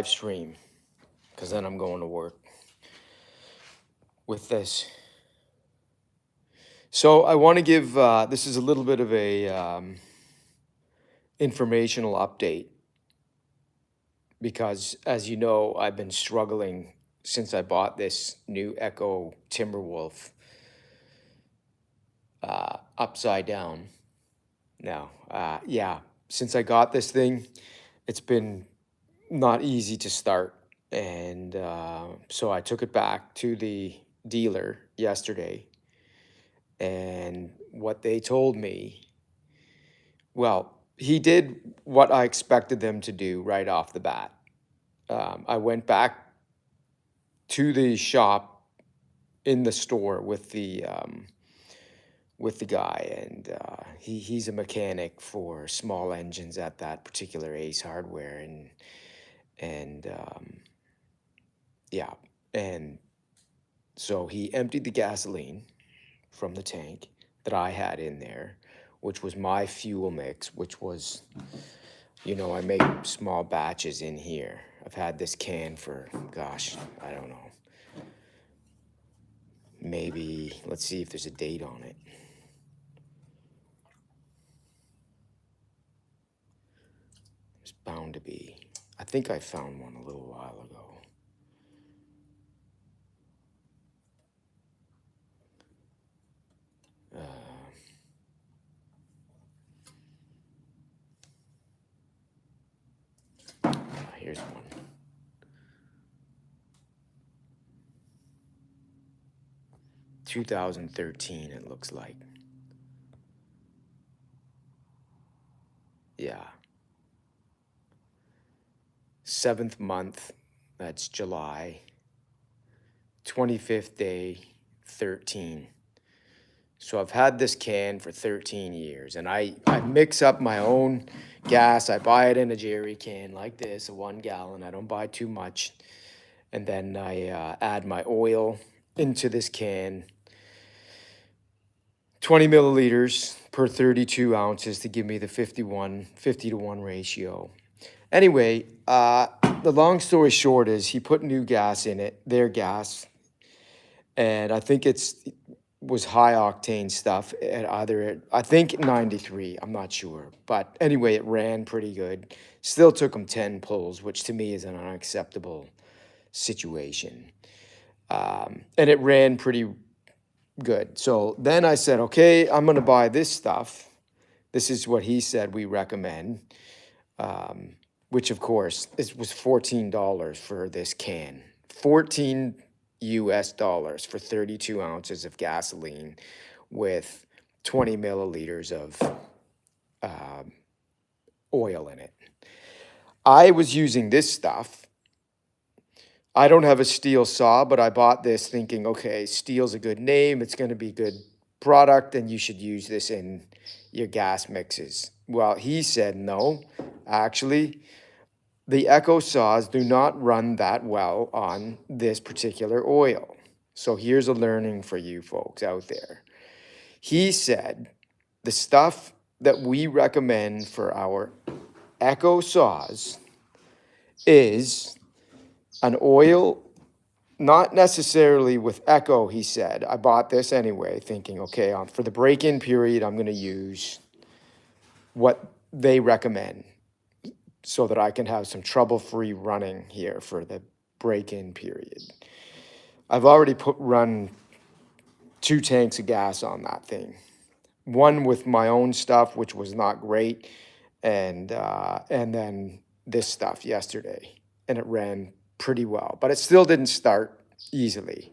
stream because then I'm going to work with this. So I want to give this is a little bit of a informational update because, as you know, I've been struggling since I bought this new Echo Timberwolf upside down. Now, yeah, since I got this thing, it's been not easy to start. And so I took it back to the dealer yesterday. And what they told me, well, he did what I expected them to do right off the bat. I went back to the shop in the store with the guy, and he's a mechanic for small engines at that particular Ace Hardware, and yeah, and so he emptied the gasoline from the tank that I had in there, which was my fuel mix, which was, I make small batches in here. I've had this can for, gosh, I don't know, maybe, let's see if there's a date on it. It's bound to be. I think I found one a little while ago. Here's one. "2013, it looks like. Yeah. 7th month, that's July. 25th day, 13. So I've had this can for 13 years, and I mix up my own gas. I buy it in a jerry can like this, a 1 gallon. I don't buy too much. And then I add my oil into this can, 20 milliliters per 32 ounces to give me the 50 to 1 ratio. Anyway, the long story short is he put new gas in it, their gas, and I think was high octane stuff at I think 93, I'm not sure. But anyway, it ran pretty good. Still took him 10 pulls, which to me is an unacceptable situation. And it ran pretty good. So then I said, okay, I'm going to buy this stuff. This is what he said we recommend, which of course was $14 for this can. 14 US dollars for 32 ounces of gasoline with 20 milliliters of oil in it. I was using this stuff. I don't have a steel saw, but I bought this thinking, okay, steel's a good name. It's going to be good product, and you should use this in your gas mixes. Well, he said, no, actually, the Echo saws do not run that well on this particular oil. So here's a learning for you folks out there. He said the stuff that we recommend for our Echo saws is an oil, not necessarily with Echo, he said. I bought this anyway, thinking, okay, for the break-in period, I'm going to use what they recommend so that I can have some trouble-free running here for the break-in period. I've already run 2 tanks of gas on that thing. One with my own stuff, which was not great, and then this stuff yesterday, and it ran pretty well, but it still didn't start easily.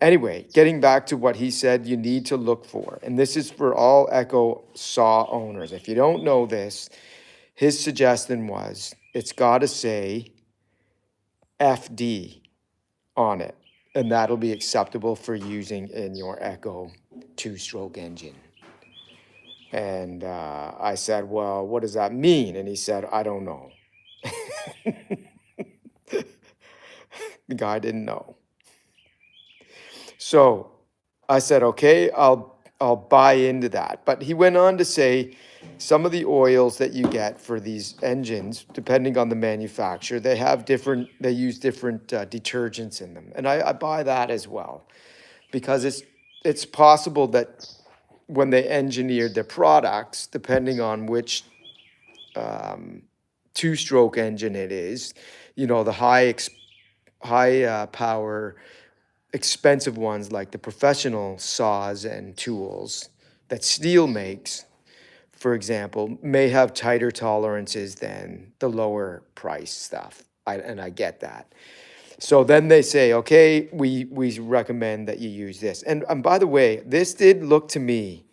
Anyway, getting back to what he said you need to look for, and this is for all Echo saw owners. If you don't know this, his suggestion was it's got to say FD on it, and that'll be acceptable for using in your Echo 2-stroke engine. And I said, well, what does that mean? And he said, I don't know. The guy didn't know. So I said, okay, I'll I'll buy into that. But he went on to say some of the oils that you get for these engines, depending on the manufacturer, they use different detergents in them. And I buy that as well, because it's possible that when they engineered their products, depending on which two-stroke engine it is, the high power expensive ones like the professional saws and tools that steel makes, for example, may have tighter tolerances than the lower price stuff. And I get that. So then they say, okay, we recommend that you use this. And by the way, this did look to me,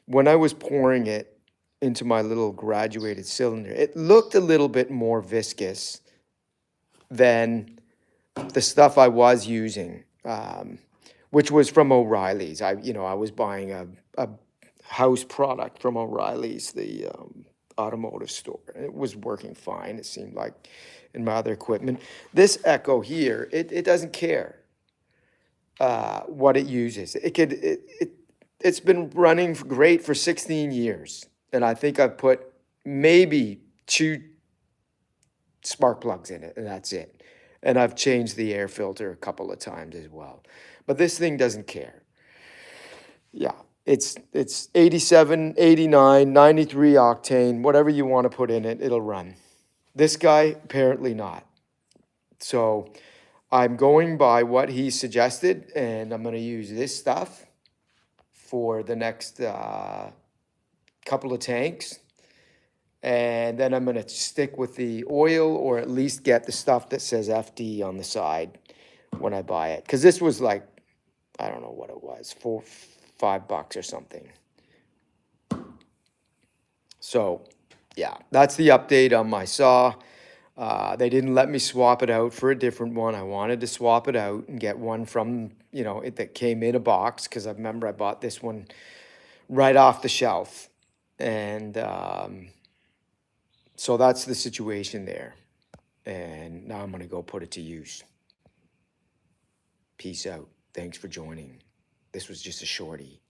when I was pouring it into my little graduated cylinder, it looked a little bit more viscous than the stuff I was using, which was from O'Reilly's. I was buying a house product from O'Reilly's, the automotive store. It was working fine, it seemed like, in my other equipment. This Echo here, it doesn't care what it uses. It's been running great for 16 years, and I think I've put maybe 2 spark plugs in it, and that's it. And I've changed the air filter a couple of times as well. But this thing doesn't care. Yeah, it's 87, 89, 93 octane, whatever you want to put in it, it'll run. This guy, apparently not. So I'm going by what he suggested, and I'm going to use this stuff for the next couple of tanks. And then I'm going to stick with the oil, or at least get the stuff that says FD on the side when I buy it. Because this was like, I don't know what it was, $5 or something. So yeah, that's the update on my saw. They didn't let me swap it out for a different one. I wanted to swap it out and get one from, that came in a box, because I remember I bought this one right off the shelf. And so that's the situation there. And now I'm going to go put it to use. Peace out. Thanks for joining. This was just a shorty.